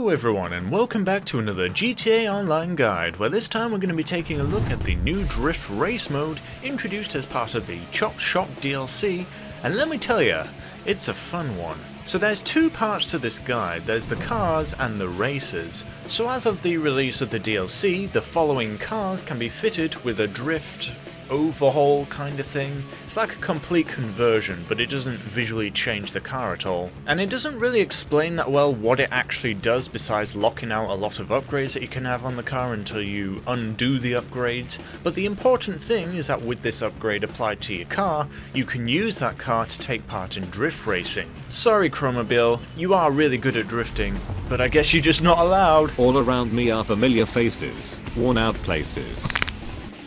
Hello everyone and welcome back to another GTA Online guide, where this time we're going to be taking a look at the new Drift Race mode introduced as part of the Chop Shop DLC, and let me tell you, it's a fun one. So there's two parts to this guide, there's the cars and the races. So as of the release of the DLC, the following cars can be fitted with a drift overhaul kind of thing. It's like a complete conversion, but it doesn't visually change the car at all. And it doesn't really explain that well what it actually does besides locking out a lot of upgrades that you can have on the car until you undo the upgrades. But the important thing is that with this upgrade applied to your car, you can use that car to take part in drift racing. Sorry Chromobile, you are really good at drifting, but I guess you're just not allowed. All around me are familiar faces, worn out places.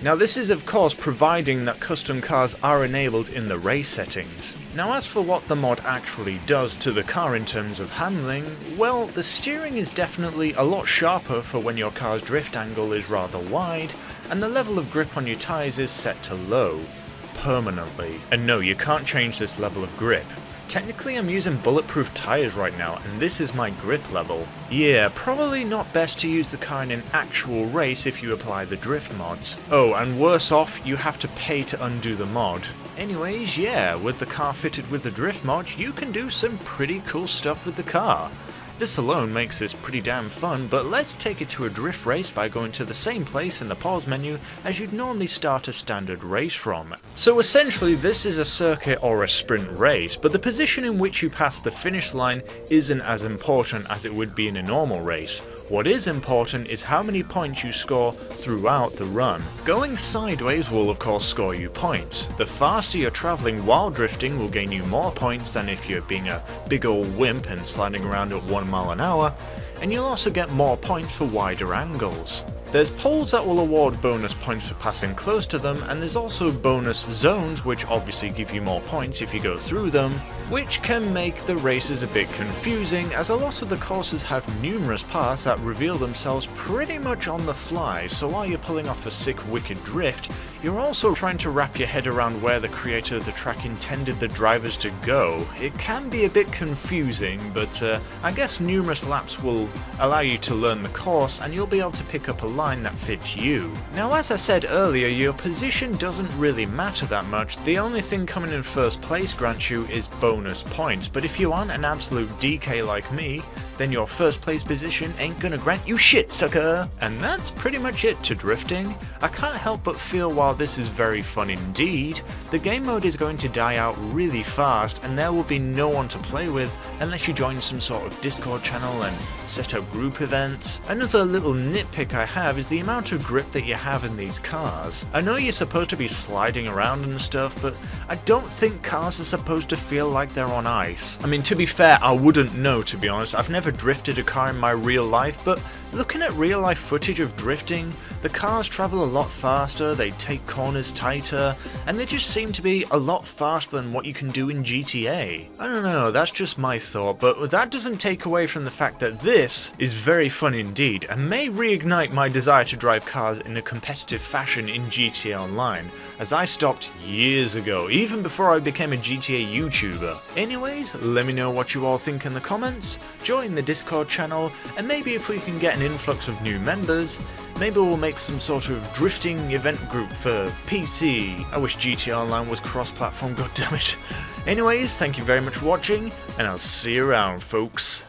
Now this is of course providing that custom cars are enabled in the race settings. Now as for what the mod actually does to the car in terms of handling, well, the steering is definitely a lot sharper for when your car's drift angle is rather wide, and the level of grip on your tyres is set to low, permanently. And no, you can't change this level of grip. Technically I'm using bulletproof tyres right now, and this is my grip level. Yeah, probably not best to use the car in an actual race if you apply the drift mods. Oh, and worse off, you have to pay to undo the mod. Anyways, yeah, with the car fitted with the drift mod, you can do some pretty cool stuff with the car. This alone makes this pretty damn fun, but let's take it to a drift race by going to the same place in the pause menu as you'd normally start a standard race from. So essentially this is a circuit or a sprint race, but the position in which you pass the finish line isn't as important as it would be in a normal race. What is important is how many points you score throughout the run. Going sideways will of course score you points. The faster you're travelling while drifting will gain you more points than if you're being a big old wimp and sliding around at 1 mile an hour, and you'll also get more points for wider angles. There's poles that will award bonus points for passing close to them, and there's also bonus zones which obviously give you more points if you go through them, which can make the races a bit confusing as a lot of the courses have numerous paths that reveal themselves pretty much on the fly, so while you're pulling off a sick wicked drift, you're also trying to wrap your head around where the creator of the track intended the drivers to go. It can be a bit confusing, but I guess numerous laps will allow you to learn the course and you'll be able to pick up a line that fits you. Now as I said earlier, your position doesn't really matter that much. The only thing coming in first place grants you is bonus points, but if you aren't an absolute DK like me, then your first place position ain't gonna grant you shit, sucker! And that's pretty much it to drifting. I can't help but feel while this is very fun indeed, the game mode is going to die out really fast and there will be no one to play with unless you join some sort of Discord channel and set up group events. Another little nitpick I have is the amount of grip that you have in these cars. I know you're supposed to be sliding around and stuff, but I don't think cars are supposed to feel like they're on ice. I mean, to be fair, I wouldn't know, to be honest. I've never drifted a car in my real life, but looking at real life footage of drifting, the cars travel a lot faster, they take corners tighter, and they just seem to be a lot faster than what you can do in GTA. I don't know, that's just my thought, but that doesn't take away from the fact that this is very fun indeed, and may reignite my desire to drive cars in a competitive fashion in GTA Online, as I stopped years ago, even before I became a GTA YouTuber. Anyways, let me know what you all think in the comments, join the Discord channel, and maybe if we can get an influx of new members, maybe we'll make some sort of drifting event group for PC. I wish GTA Online was cross-platform, goddammit. Anyways, thank you very much for watching, and I'll see you around, folks.